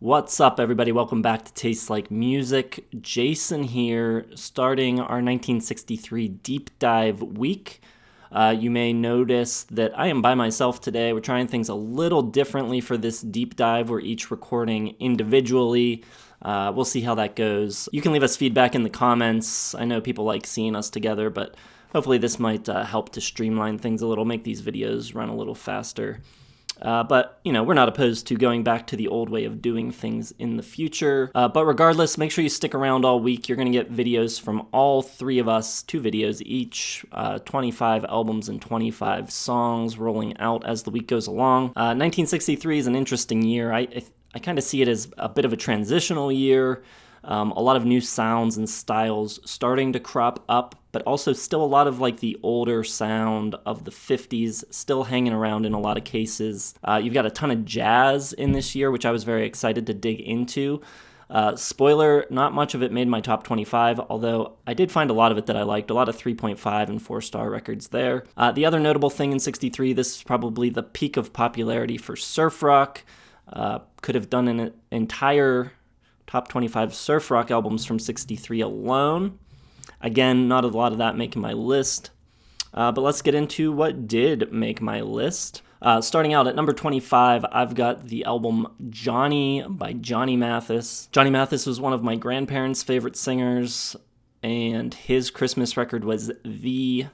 What's up, everybody? Welcome back to Tastes Like Music. Jason here, starting our 1963 deep dive week. You may notice that I am by myself today. We're trying things a little differently for this deep dive. We're each recording individually. We'll see how that goes. You can leave us feedback in the comments. I know people like seeing us together, but hopefully this might help to streamline things a little, make these videos run a little faster. But, we're not opposed to going back to the old way of doing things in the future. But regardless, make sure you stick around all week. You're going to get videos from all three of us, 2 videos each, 25 albums and 25 songs rolling out as the week goes along. 1963 is an interesting year. I kind of see it as a bit of a transitional year. A lot of new sounds and styles starting to crop up, but also still a lot of the older sound of the 50s still hanging around in a lot of cases. You've got a ton of jazz in this year, which I was very excited to dig into. Spoiler, not much of it made my top 25, although I did find a lot of it that I liked, a lot of 3.5 and 4-star records there. The other notable thing in 63, this is probably the peak of popularity for surf rock. Could have done an entire top 25 surf rock albums from 63 alone. Again, not a lot of that making my list. But let's get into what did make my list. Starting out at number 25, I've got the album Johnny by Johnny Mathis. Johnny Mathis was one of my grandparents' favorite singers, and his Christmas record was the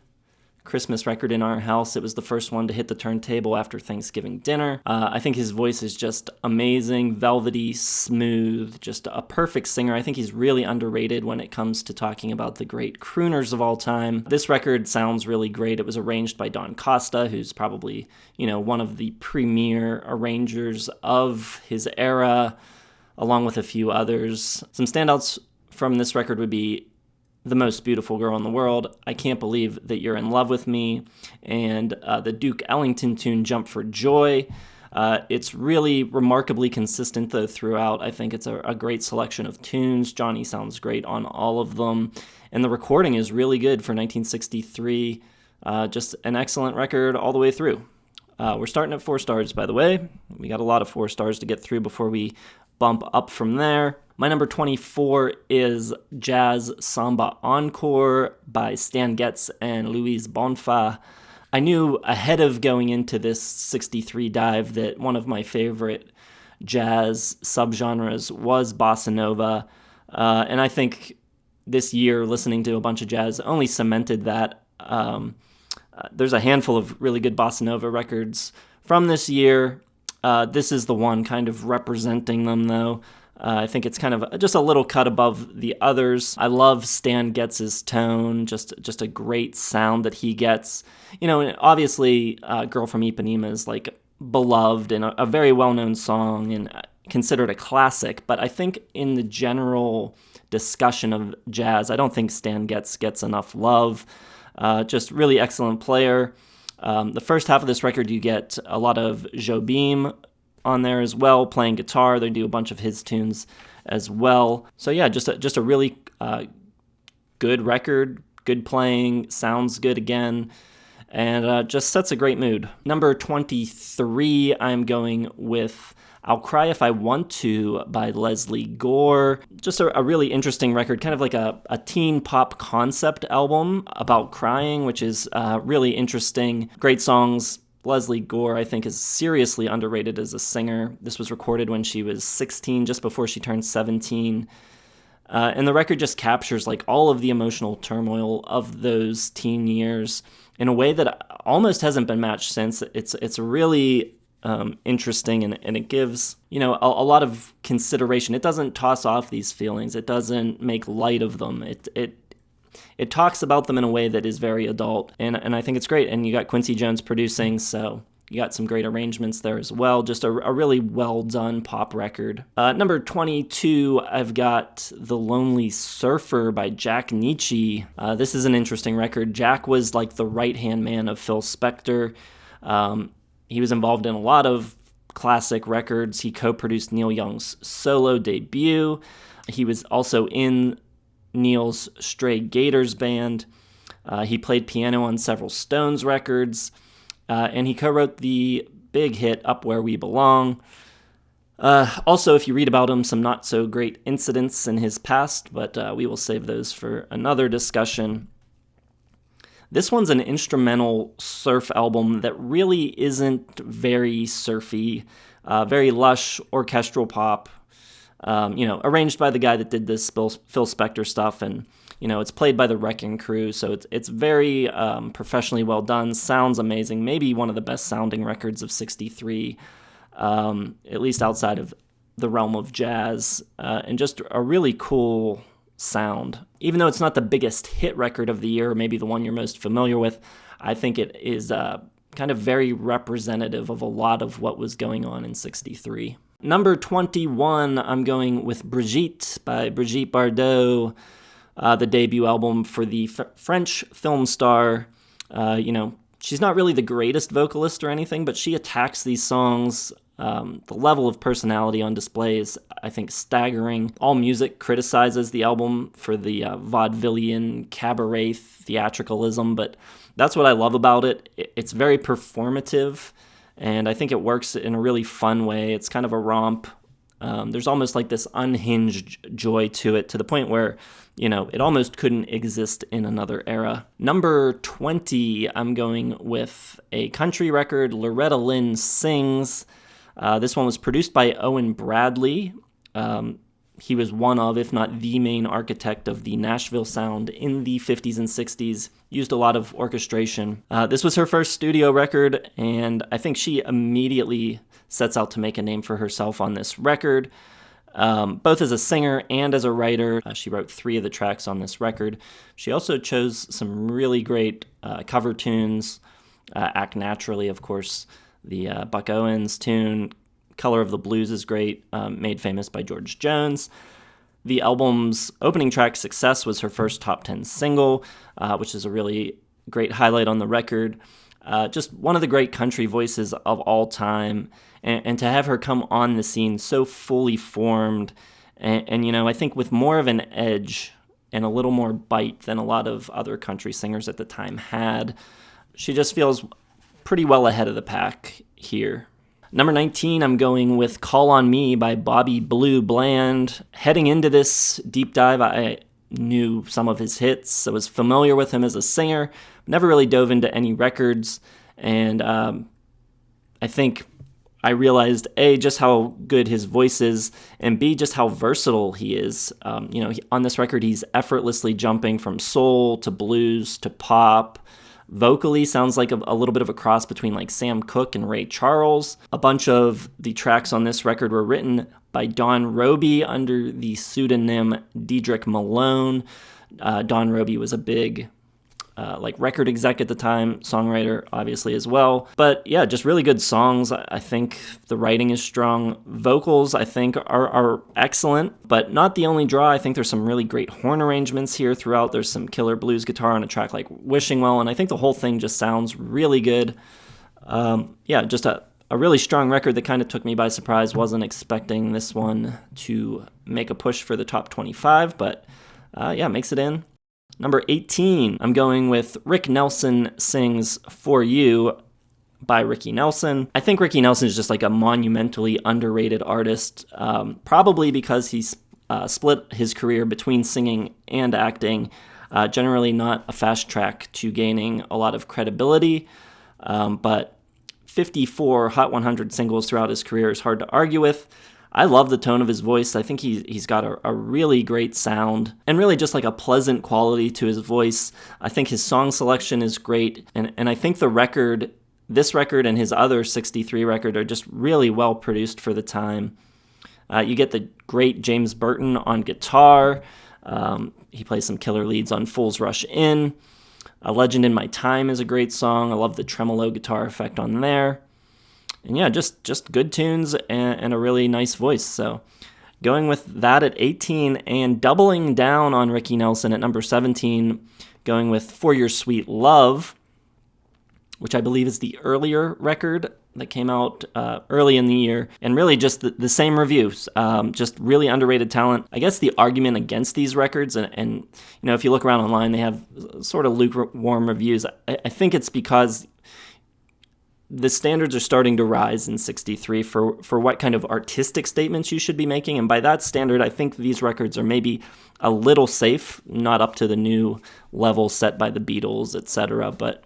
Christmas record in our house. It was the first one to hit the turntable after Thanksgiving dinner. I think his voice is just amazing, velvety, smooth, just a perfect singer. I think he's really underrated when it comes to talking about the great crooners of all time. This record sounds really great. It was arranged by Don Costa, who's probably, one of the premier arrangers of his era, along with a few others. Some standouts from this record would be The Most Beautiful Girl in the World, I Can't Believe That You're in Love with Me, and the Duke Ellington tune Jump for Joy. It's really remarkably consistent, though, throughout. I think it's a great selection of tunes. Johnny sounds great on all of them, and the recording is really good for 1963. Just an excellent record all the way through. We're starting at 4 stars, by the way. We got a lot of 4 stars to get through before we bump up from there. My number 24 is Jazz Samba Encore by Stan Getz and Louise Bonfa. I knew ahead of going into this 63 dive that one of my favorite jazz subgenres was bossa nova, and I think this year listening to a bunch of jazz only cemented that. There's a handful of really good bossa nova records from this year. This is the one kind of representing them, though. I think it's kind of just a little cut above the others. I love Stan Getz's tone, just a great sound that he gets. Obviously, Girl from Ipanema is beloved and a very well-known song and considered a classic, but I think in the general discussion of jazz, I don't think Stan Getz gets enough love. Just really excellent player. The first half of this record, you get a lot of Jobim on there as well, playing guitar. They do a bunch of his tunes as well. So yeah, just a really good record, good playing, sounds good again, and just sets a great mood. Number 23, I'm going with I'll Cry If I Want To by Leslie Gore. Just a really interesting record, kind of like a teen pop concept album about crying, which is really interesting. Great songs. Leslie Gore, I think, is seriously underrated as a singer. This was recorded when she was 16, just before she turned 17. And the record just captures all of the emotional turmoil of those teen years in a way that almost hasn't been matched since. It's really interesting, and it gives a lot of consideration. It doesn't toss off these feelings. It doesn't make light of them. It talks about them in a way that is very adult, and I think it's great. And you got Quincy Jones producing, so you got some great arrangements there as well. Just a really well-done pop record. Number 22, I've got The Lonely Surfer by Jack Nitzsche. This is an interesting record. Jack was the right-hand man of Phil Spector. He was involved in a lot of classic records. He co-produced Neil Young's solo debut. He was also in Neil's Stray Gators band. He played piano on several Stones records, and he co-wrote the big hit Up Where We Belong. Also, if you read about him, some not so great incidents in his past, but we will save those for another discussion. This one's an instrumental surf album that really isn't very surfy, very lush orchestral pop, arranged by the guy that did this Phil Spector stuff, and it's played by the Wrecking Crew, so it's very professionally well done, sounds amazing, maybe one of the best sounding records of '63, at least outside of the realm of jazz, and just a really cool sound. Even though it's not the biggest hit record of the year, or maybe the one you're most familiar with, I think it is kind of very representative of a lot of what was going on in '63. Number 21, I'm going with Brigitte by Brigitte Bardot, the debut album for the French film star. She's not really the greatest vocalist or anything, but she attacks these songs. The level of personality on display is, I think, staggering. AllMusic criticizes the album for the vaudevillian cabaret theatricalism, but that's what I love about it. It's very performative, and I think it works in a really fun way. It's kind of a romp. There's almost like this unhinged joy to it, to the point where, it almost couldn't exist in another era. Number 20, I'm going with a country record, Loretta Lynn Sings. This one was produced by Owen Bradley. He was one of, if not the main architect of the Nashville sound in the 50s and 60s, used a lot of orchestration. This was her first studio record, and I think she immediately sets out to make a name for herself on this record, both as a singer and as a writer. She wrote 3 of the tracks on this record. She also chose some really great cover tunes. Act Naturally, of course, the Buck Owens tune. Color of the Blues is great, made famous by George Jones. The album's opening track, Success, was her first top 10 single, which is a really great highlight on the record. Just one of the great country voices of all time, and to have her come on the scene so fully formed, and I think with more of an edge and a little more bite than a lot of other country singers at the time had. She just feels pretty well ahead of the pack here. Number 19, I'm going with Call on Me by Bobby Blue Bland. Heading into this deep dive, I knew some of his hits. I was familiar with him as a singer, never really dove into any records, and I think I realized, A, just how good his voice is, and B, just how versatile he is. On this record, he's effortlessly jumping from soul to blues to pop. Vocally sounds like a little bit of a cross between like Sam Cooke and Ray Charles. A bunch of the tracks on this record were written by Don Robey under the pseudonym Dedrick Malone. Don Robey was a big record exec at the time, songwriter obviously as well. But yeah, just really good songs. I think the writing is strong. Vocals, I think, are excellent, but not the only draw. I think there's some really great horn arrangements here throughout. There's some killer blues guitar on a track like Wishing Well, and I think the whole thing just sounds really good. Just a really strong record that kind of took me by surprise. Wasn't expecting this one to make a push for the top 25, but makes it in. Number 18, I'm going with Rick Nelson Sings For You by Ricky Nelson. I think Ricky Nelson is just like a monumentally underrated artist, probably because he's split his career between singing and acting, generally not a fast track to gaining a lot of credibility, but 54 Hot 100 singles throughout his career is hard to argue with. I love the tone of his voice. I think he's got a really great sound and really just like a pleasant quality to his voice. I think his song selection is great. And I think this record and his other 63 record are just really well produced for the time. You get the great James Burton on guitar. He plays some killer leads on Fools Rush In. A Legend in My Time is a great song. I love the tremolo guitar effect on there. And yeah, just good tunes and a really nice voice. So going with that at 18 and doubling down on Ricky Nelson at number 17, going with For Your Sweet Love, which I believe is the earlier record that came out early in the year. And really just the same reviews, just really underrated talent. I guess the argument against these records, and if you look around online, they have sort of lukewarm reviews. I think it's because the standards are starting to rise in 63 for what kind of artistic statements you should be making. And by that standard, I think these records are maybe a little safe, not up to the new level set by the Beatles, etc. But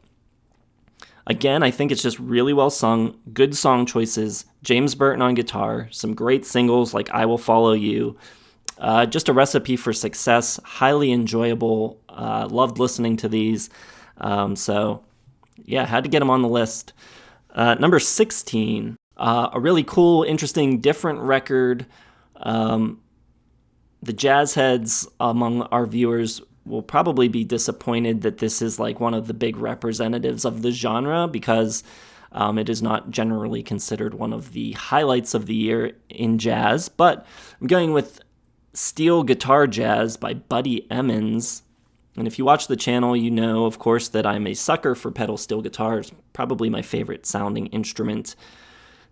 again, I think it's just really well sung, good song choices, James Burton on guitar, some great singles like I Will Follow You. Just a recipe for success, highly enjoyable. Loved listening to these. So yeah, had to get them on the list. Number 16, a really cool, interesting, different record. The jazz heads among our viewers will probably be disappointed that this is like one of the big representatives of the genre because it is not generally considered one of the highlights of the year in jazz. But I'm going with Steel Guitar Jazz by Buddy Emmons. And if you watch the channel, you know, of course, that I'm a sucker for pedal steel guitars, probably my favorite sounding instrument.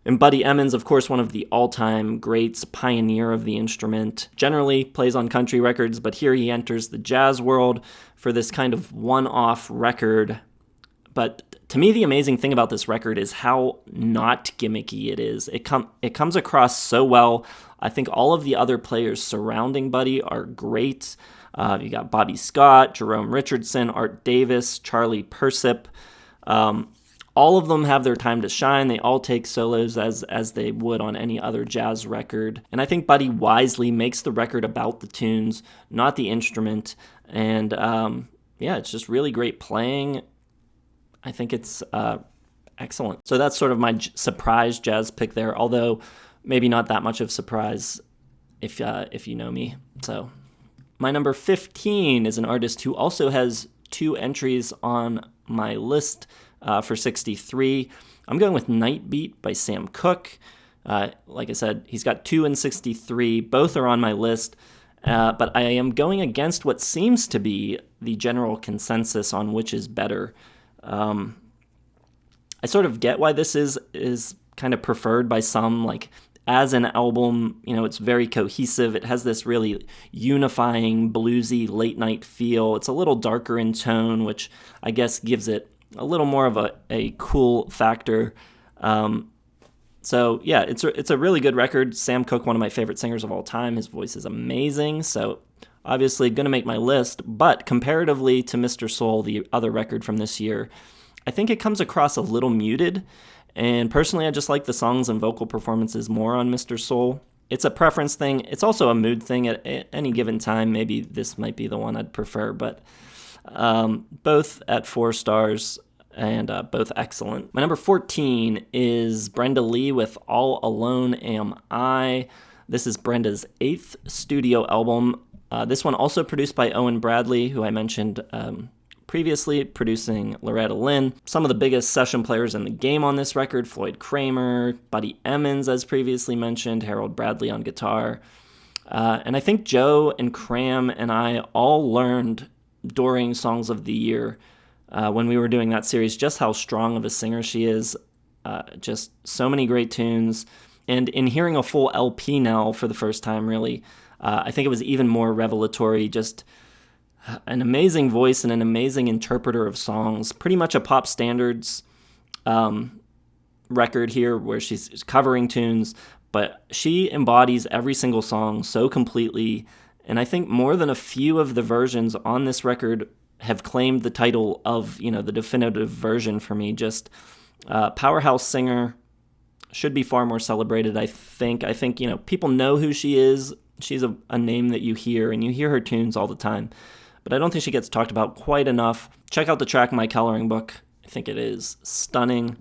And Buddy Emmons, of course, one of the all-time greats, pioneer of the instrument, generally plays on country records, but here he enters the jazz world for this kind of one-off record. But to me, the amazing thing about this record is how not gimmicky it is. It comes across so well. I think all of the other players surrounding Buddy are great. You got Bobby Scott, Jerome Richardson, Art Davis, Charlie Persip. All of them have their time to shine. They all take solos as they would on any other jazz record. And I think Buddy wisely makes the record about the tunes, not the instrument. And it's just really great playing. I think it's excellent. So that's sort of my surprise jazz pick there, although maybe not that much of a surprise if you know me. So my number 15 is an artist who also has 2 entries on my list for 63. I'm going with Night Beat by Sam Cooke. Like I said, he's got 2 in 63. Both are on my list, but I am going against what seems to be the general consensus on which is better. I sort of get why this is kind of preferred by some, like as an album, you know, it's very cohesive. It has this really unifying, bluesy, late-night feel. It's a little darker in tone, which I guess gives it a little more of a cool factor. So, yeah, it's a really good record. Sam Cooke, one of my favorite singers of all time. His voice is amazing, so obviously going to make my list. But comparatively to Mr. Soul, the other record from this year, I think it comes across a little muted. And personally, I just like the songs and vocal performances more on Mr. Soul. It's a preference thing. It's also a mood thing at any given time. Maybe this might be the one I'd prefer, but both at 4 stars and both excellent. My number 14 is Brenda Lee with All Alone Am I. This is Brenda's 8th studio album. This one also produced by Owen Bradley, who I mentioned previously, producing Loretta Lynn. Some of the biggest session players in the game on this record: Floyd Kramer, Buddy Emmons, as previously mentioned, Harold Bradley on guitar. And I think Joe and Cram and I all learned during Songs of the Year, when we were doing that series, just how strong of a singer she is. Just so many great tunes. And in hearing a full LP now for the first time, really, I think it was even more revelatory. Just an amazing voice and an amazing interpreter of songs. Pretty much a pop standards record here where she's covering tunes, but she embodies every single song so completely. And I think more than a few of the versions on this record have claimed the title of, you know, the definitive version for me. Just powerhouse singer, should be far more celebrated, I think. I think, you know, people know who she is. She's a name that you hear, and you hear her tunes all the time. But I don't think she gets talked about quite enough. Check out the track My Coloring Book. I think it is stunning.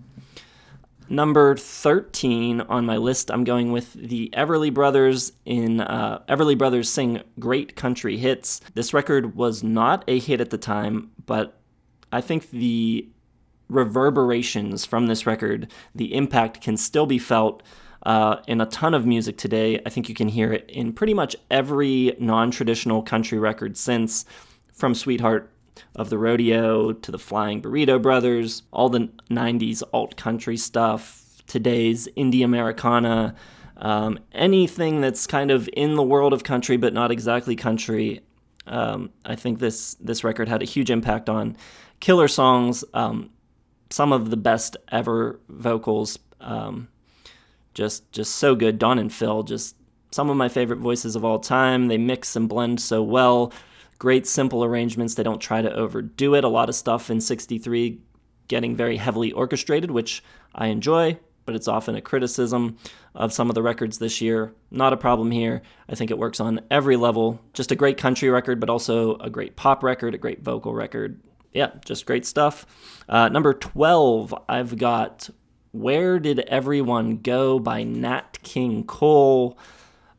Number 13 on my list, I'm going with the Everly Brothers in Everly Brothers Sing Great Country Hits. This record was not a hit at the time, but I think the reverberations from this record, the impact can still be felt in a ton of music today. I think you can hear it in pretty much every non-traditional country record since, from Sweetheart of the Rodeo to the Flying Burrito Brothers, all the 90s alt-country stuff, today's indie Americana, anything that's kind of in the world of country but not exactly country. I think this record had a huge impact on killer songs. some of the best ever vocals. Just so good. Dawn and Phil, just some of my favorite voices of all time. They mix and blend so well. Great simple arrangements. They don't try to overdo it. A lot of stuff in 63 getting very heavily orchestrated, which I enjoy, but it's often a criticism of some of the records this year. Not a problem here. I think it works on every level. Just a great country record, but also a great pop record, a great vocal record. Yeah, just great stuff. Number 12, I've got Where Did Everyone Go by Nat King Cole.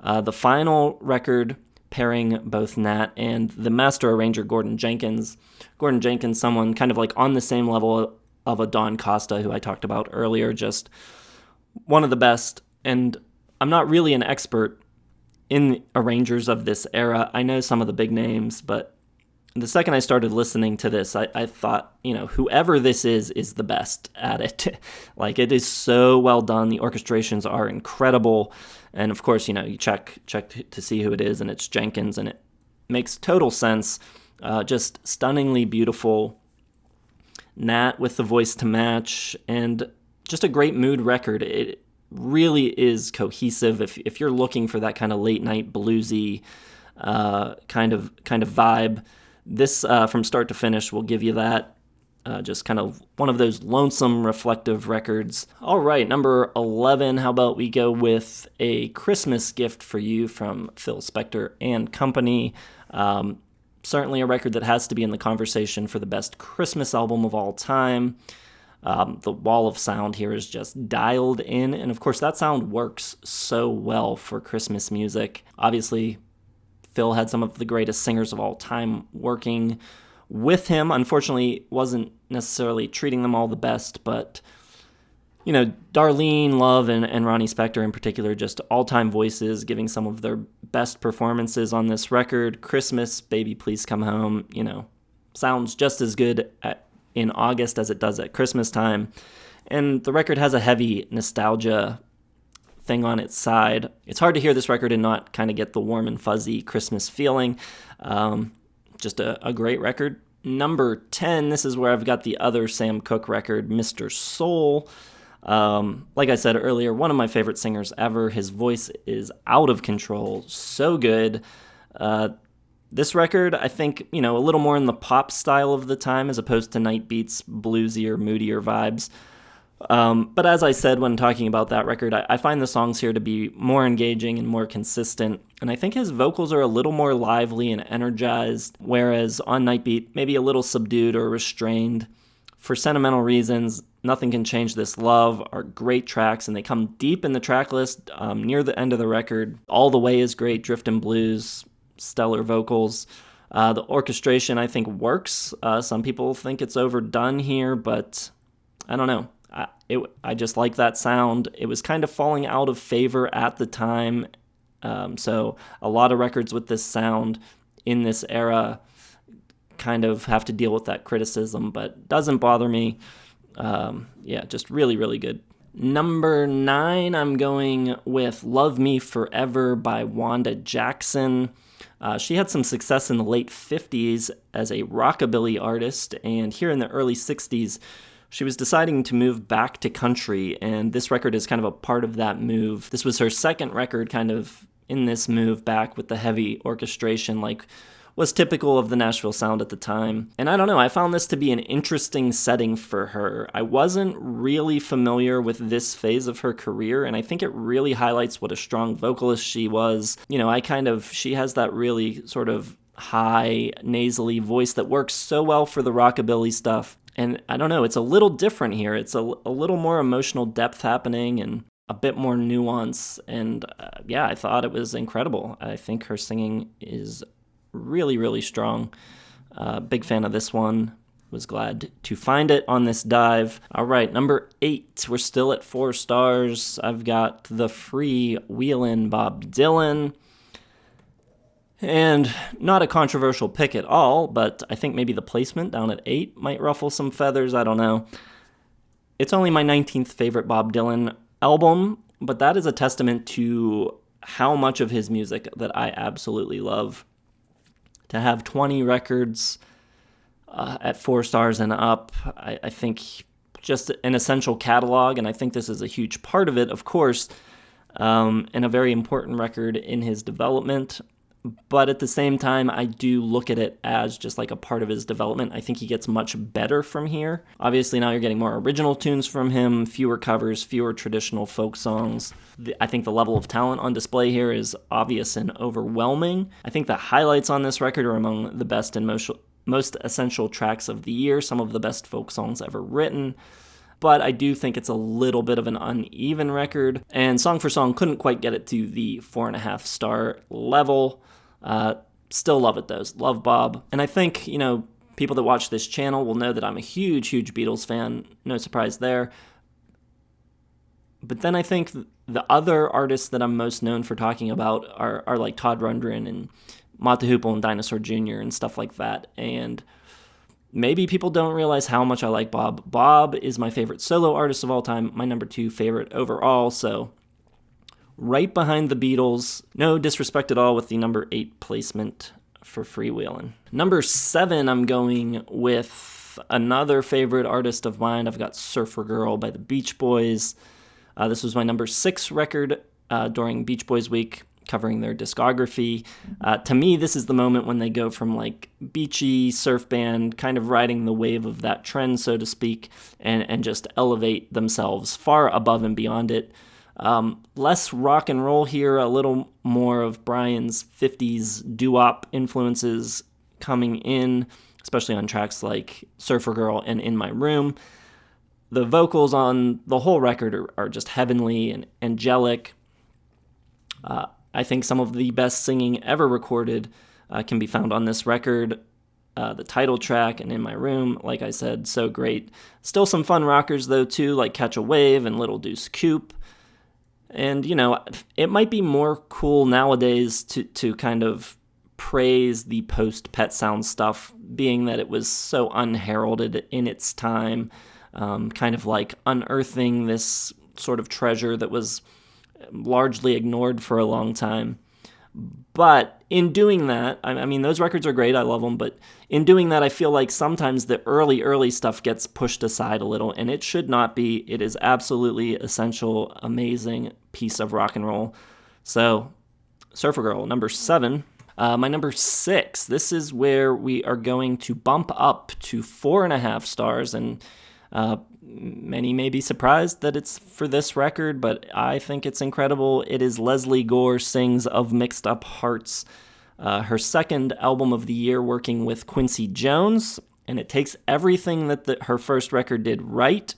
The final record pairing both Nat and the master arranger Gordon Jenkins. Gordon Jenkins, someone kind of like on the same level of a Don Costa, who I talked about earlier, just one of the best. And I'm not really an expert in arrangers of this era. I know some of the big names, but the second I started listening to this, I thought, whoever this is the best at it. Like, it is so well done. The orchestrations are incredible. And of course, you check to see who it is, and it's Jenkins, and it makes total sense. Just stunningly beautiful. Nat with the voice to match, and just a great mood record. It really is cohesive. If you're looking for that kind of late night bluesy kind of vibe, this from start to finish will give you that. Just kind of one of those lonesome, reflective records. All right, number 11, how about we go with A Christmas Gift for You from Phil Spector and Company. Certainly a record that has to be in the conversation for the best Christmas album of all time. The wall of sound here is just dialed in, and of course that sound works so well for Christmas music. Obviously, Phil had some of the greatest singers of all time working with him. Unfortunately, wasn't necessarily treating them all the best, but Darlene Love and Ronnie Spector in particular, just all-time voices, giving some of their best performances on this record. Christmas, Baby Please Come Home, sounds just as good in August as it does at Christmas time. And the record has a heavy nostalgia thing on its side. It's hard to hear this record and not kind of get the warm and fuzzy Christmas feeling. Just a great record. Number 10, this is where I've got the other Sam Cooke record, Mr. Soul. Like I said earlier, one of my favorite singers ever. His voice is out of control, so good. This record, I think, a little more in the pop style of the time as opposed to Nightbeat's bluesier, moodier vibes. But as I said when talking about that record, I find the songs here to be more engaging and more consistent, and I think his vocals are a little more lively and energized, whereas on Nightbeat, maybe a little subdued or restrained. For Sentimental Reasons, Nothing Can Change This Love are great tracks, and they come deep in the track list near the end of the record. All the Way is great, Driftin' Blues, stellar vocals. The orchestration, I think, works. Some people think it's overdone here, but I don't know. I just like that sound. It was kind of falling out of favor at the time. So a lot of records with this sound in this era kind of have to deal with that criticism, but doesn't bother me. Just really, really good. Number 9, I'm going with Love Me Forever by Wanda Jackson. She had some success in the late 50s as a rockabilly artist, and here in the early 60s, she was deciding to move back to country, and this record is kind of a part of that move. This was her second record kind of in this move back with the heavy orchestration, like was typical of the Nashville sound at the time. And I don't know, I found this to be an interesting setting for her. I wasn't really familiar with this phase of her career, and I think it really highlights what a strong vocalist she was. She has that really sort of high, nasally voice that works so well for the rockabilly stuff. And I don't know, it's a little different here. It's a little more emotional depth happening and a bit more nuance. And I thought it was incredible. I think her singing is really, really strong. Big fan of this one. Was glad to find it on this dive. All right, number 8. We're still at 4 stars. I've got The Freewheelin' Bob Dylan. And not a controversial pick at all, but I think maybe the placement down at 8 might ruffle some feathers. I don't know. It's only my 19th favorite Bob Dylan album, but that is a testament to how much of his music that I absolutely love. To have 20 records at 4 stars and up, I think just an essential catalog, and I think this is a huge part of it, of course, and a very important record in his development. But at the same time, I do look at it as just like a part of his development. I think he gets much better from here. Obviously, now you're getting more original tunes from him, fewer covers, fewer traditional folk songs. I think the level of talent on display here is obvious and overwhelming. I think the highlights on this record are among the best and most essential tracks of the year, some of the best folk songs ever written. But I do think it's a little bit of an uneven record, and Song for Song couldn't quite get it to the 4.5-star level. Still love it though. Love Bob. And I think, people that watch this channel will know that I'm a huge Beatles fan. No surprise there. But then I think the other artists that I'm most known for talking about are like Todd Rundgren and Mott the Hoople and Dinosaur Jr. and stuff like that. And maybe people don't realize how much I like Bob. Bob is my favorite solo artist of all time, my number 2 favorite overall, so right behind the Beatles. No disrespect at all with the number 8 placement for Freewheelin'. Number 7, I'm going with another favorite artist of mine. I've got Surfer Girl by the Beach Boys. This was my number 6 record during Beach Boys Week, covering their discography. To me, this is the moment when they go from like beachy surf band, kind of riding the wave of that trend, so to speak, and just elevate themselves far above and beyond it. Less rock and roll here, a little more of Brian's 50s doo-wop influences coming in, especially on tracks like Surfer Girl and In My Room. The vocals on the whole record are just heavenly and angelic. I think some of the best singing ever recorded can be found on this record. The title track and In My Room, like I said, so great. Still some fun rockers, though, too, like Catch a Wave and Little Deuce Coupe. And, it might be more cool nowadays to kind of praise the post-Pet Sounds stuff, being that it was so unheralded in its time, kind of like unearthing this sort of treasure that was largely ignored for a long time. But in doing that, I mean, those records are great, I love them, but in doing that, I feel like sometimes the early stuff gets pushed aside a little, and it should not be. It is absolutely essential, amazing piece of rock and roll. So, Surfer Girl, number 7. My number 6, this is where we are going to bump up to 4.5 stars, and many may be surprised that it's for this record, but I think it's incredible. It is Lesley Gore Sings of Mixed Up Hearts, her second album of the year working with Quincy Jones, and it takes everything that her first record did right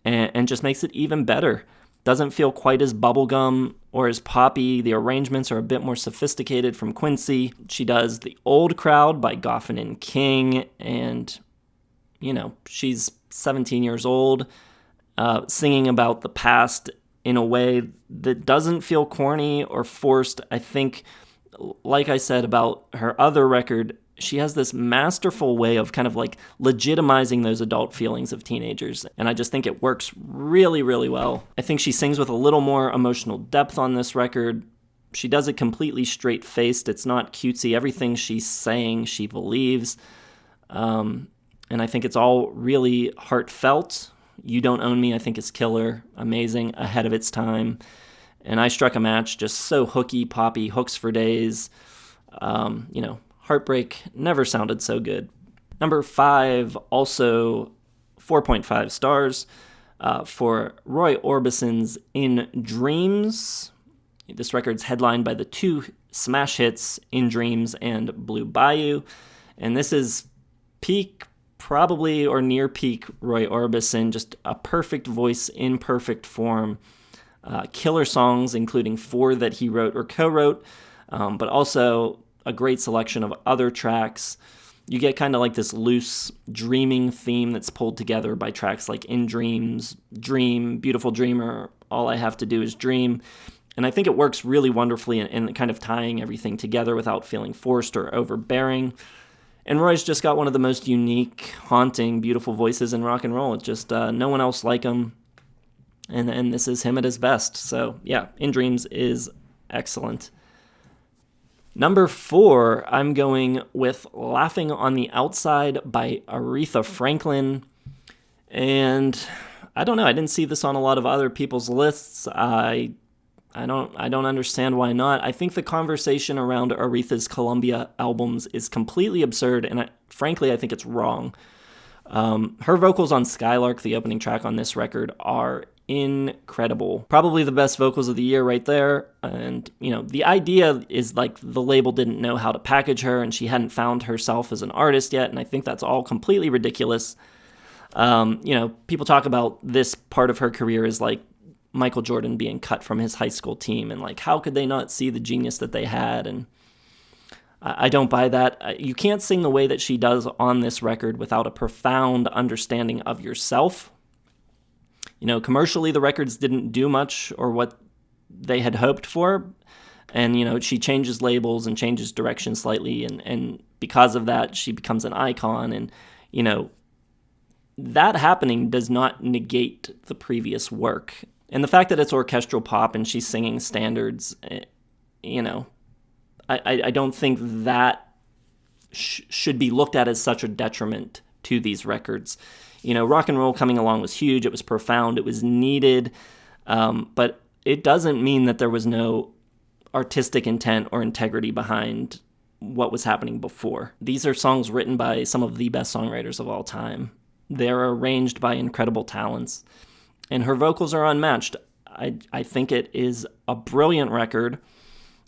and just makes it even better. Doesn't feel quite as bubblegum or as poppy. The arrangements are a bit more sophisticated from Quincy. She does The Old Crowd by Goffin and King, and she's 17 years old, singing about the past in a way that doesn't feel corny or forced. I think, like I said about her other record, she has this masterful way of kind of like legitimizing those adult feelings of teenagers, and I just think it works really, really well. I think she sings with a little more emotional depth on this record. She does it completely straight-faced. It's not cutesy. Everything she's saying, she believes. And I think it's all really heartfelt. You Don't Own Me, I think, is killer, amazing, ahead of its time. And I Struck a Match, just so hooky, poppy, hooks for days. Heartbreak never sounded so good. Number 5, also 4.5 stars for Roy Orbison's In Dreams. This record's headlined by the 2 smash hits, In Dreams and Blue Bayou. And this is peak, probably, or near peak Roy Orbison, just a perfect voice in perfect form. Killer songs, including 4 that he wrote or co-wrote, but also a great selection of other tracks. You get kind of like this loose dreaming theme that's pulled together by tracks like In Dreams, Dream, Beautiful Dreamer, All I Have to Do Is Dream. And I think it works really wonderfully in kind of tying everything together without feeling forced or overbearing. And Roy's just got one of the most unique, haunting, beautiful voices in rock and roll. It's just no one else like him. And this is him at his best. So, yeah, In Dreams is excellent. Number 4, I'm going with Laughing on the Outside by Aretha Franklin. And I don't know, I didn't see this on a lot of other people's lists. I don't understand why not. I think the conversation around Aretha's Columbia albums is completely absurd, and frankly, I think it's wrong. Her vocals on Skylark, the opening track on this record, are incredible. Probably the best vocals of the year right there. And, the idea is like the label didn't know how to package her and she hadn't found herself as an artist yet. And I think that's all completely ridiculous. People talk about this part of her career as like Michael Jordan being cut from his high school team and like, how could they not see the genius that they had? And I don't buy that. You can't sing the way that she does on this record without a profound understanding of yourself. Commercially, the records didn't do much or what they had hoped for. And, she changes labels and changes direction slightly. And because of that, she becomes an icon. And, that happening does not negate the previous work. And the fact that it's orchestral pop and she's singing standards, I don't think that should be looked at as such a detriment to these records. Rock and roll coming along was huge. It was profound. It was needed. But it doesn't mean that there was no artistic intent or integrity behind what was happening before. These are songs written by some of the best songwriters of all time. They're arranged by incredible talents. And her vocals are unmatched. I think it is a brilliant record.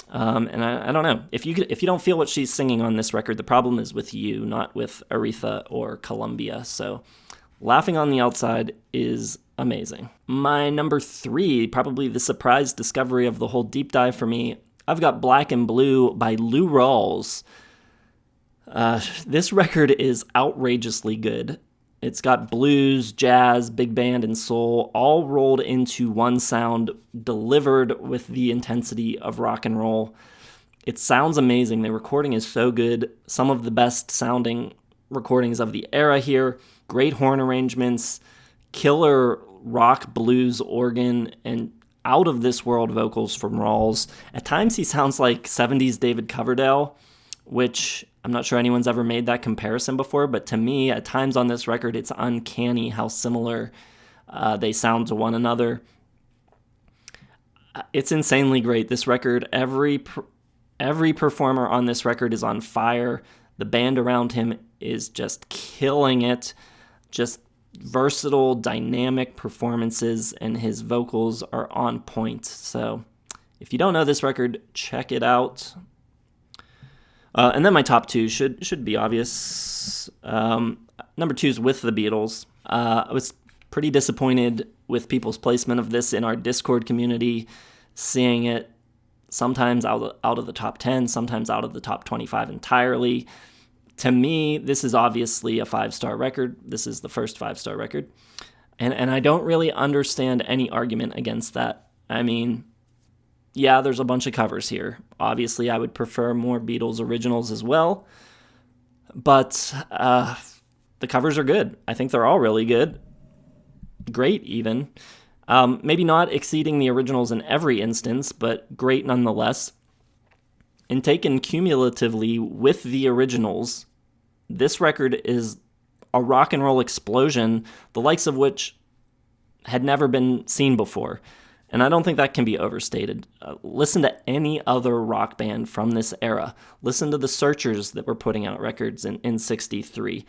And I don't know. If you don't feel what she's singing on this record, the problem is with you, not with Aretha or Columbia. So Laughing on the Outside is amazing. My number 3, probably the surprise discovery of the whole deep dive for me, I've got Black and Blue by Lou Rawls. This record is outrageously good. It's got blues, jazz, big band, and soul all rolled into one sound, delivered with the intensity of rock and roll. It sounds amazing. The recording is so good. Some of the best sounding recordings of the era here. Great horn arrangements, killer rock, blues, organ, and out of this world vocals from Rawls. At times he sounds like 70s David Coverdale, which I'm not sure anyone's ever made that comparison before, but to me, at times on this record, it's uncanny how similar they sound to one another. It's insanely great. This record, every performer on this record is on fire. The band around him is just killing it. Just versatile, dynamic performances, and his vocals are on point. So if you don't know this record, check it out. And then my top 2 should be obvious. Number 2 is With the Beatles. I was pretty disappointed with people's placement of this in our Discord community, seeing it sometimes out of the top 10, sometimes out of the top 25 entirely. To me, this is obviously a 5-star record. This is the first 5-star record. And I don't really understand any argument against that. I mean, yeah, there's a bunch of covers here. Obviously, I would prefer more Beatles originals as well. But the covers are good. I think they're all really good. Great, even. Maybe not exceeding the originals in every instance, but great nonetheless. And taken cumulatively with the originals, this record is a rock and roll explosion, the likes of which had never been seen before. And I don't think that can be overstated. Listen to any other rock band from this era. Listen to the Searchers that were putting out records in 63.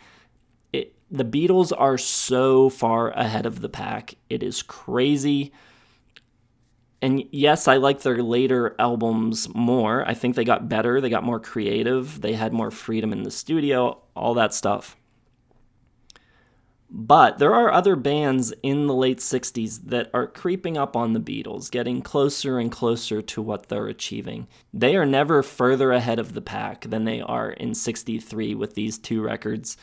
The Beatles are so far ahead of the pack. It is crazy. And yes, I like their later albums more. I think they got better. They got more creative. They had more freedom in the studio, all that stuff. But there are other bands in the late 60s that are creeping up on the Beatles, getting closer and closer to what they're achieving. They are never further ahead of the pack than they are in 63 with these 2 records.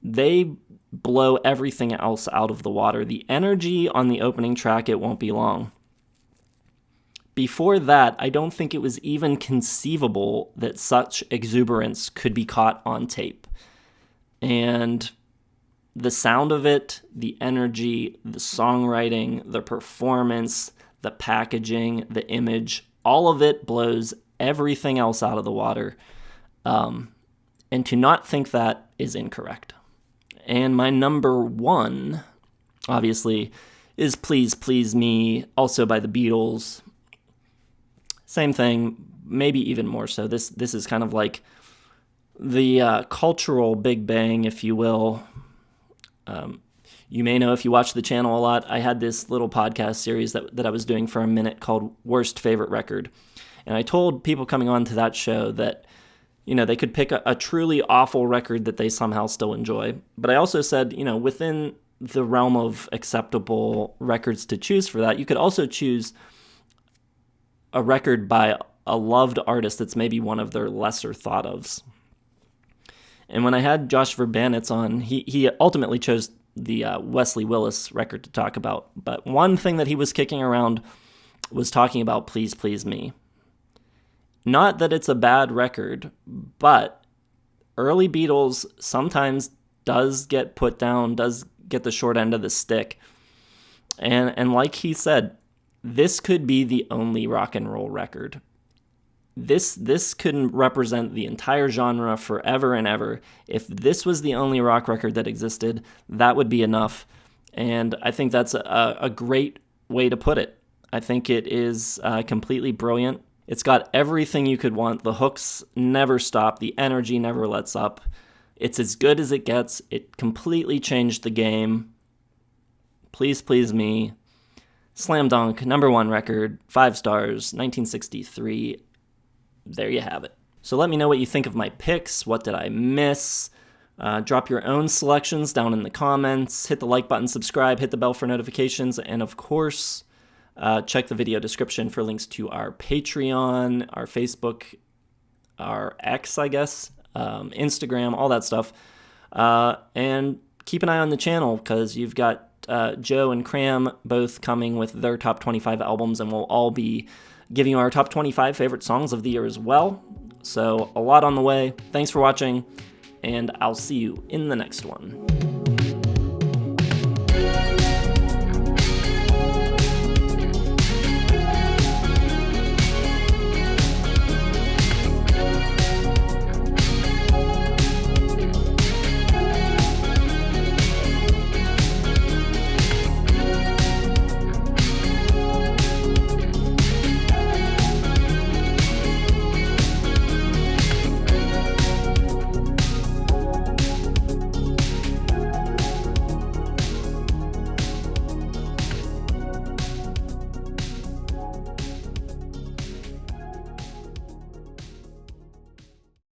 They blow everything else out of the water. The energy on the opening track, It Won't Be Long. Before that, I don't think it was even conceivable that such exuberance could be caught on tape. And the sound of it, the energy, the songwriting, the performance, the packaging, the image, all of it blows everything else out of the water. And to not think that is incorrect. And my number one, obviously, is Please Please Me, also by the Beatles. Same thing, maybe even more so. This is kind of like the cultural Big Bang, if you will. You may know if you watch the channel a lot, I had this little podcast series that I was doing for a minute called Worst Favorite Record. And I told people coming on to that show that, they could pick a truly awful record that they somehow still enjoy. But I also said, within the realm of acceptable records to choose for that, you could also choose a record by a loved artist that's maybe one of their lesser thought ofs. And when I had Josh Verbanitz on, he ultimately chose the Wesley Willis record to talk about. But one thing that he was kicking around was talking about Please Please Me. Not that it's a bad record, but early Beatles sometimes does get put down, does get the short end of the stick. And like he said, this could be the only rock and roll record. This could represent the entire genre forever and ever. If this was the only rock record that existed, that would be enough. And I think that's a great way to put it. I think it is completely brilliant. It's got everything you could want. The hooks never stop. The energy never lets up. It's as good as it gets. It completely changed the game. Please Please Me. Slam dunk, number one record, 5 stars, 1963. There you have it. So let me know what you think of my picks. What did I miss? Drop your own selections down in the comments. Hit the like button, subscribe, hit the bell for notifications, and of course, check the video description for links to our Patreon, our Facebook, our X, I guess, Instagram, all that stuff. And keep an eye on the channel because you've got Joe and Cram both coming with their top 25 albums, and we'll all be giving you our top 25 favorite songs of the year as well. So a lot on the way. Thanks for watching, and I'll see you in the next one.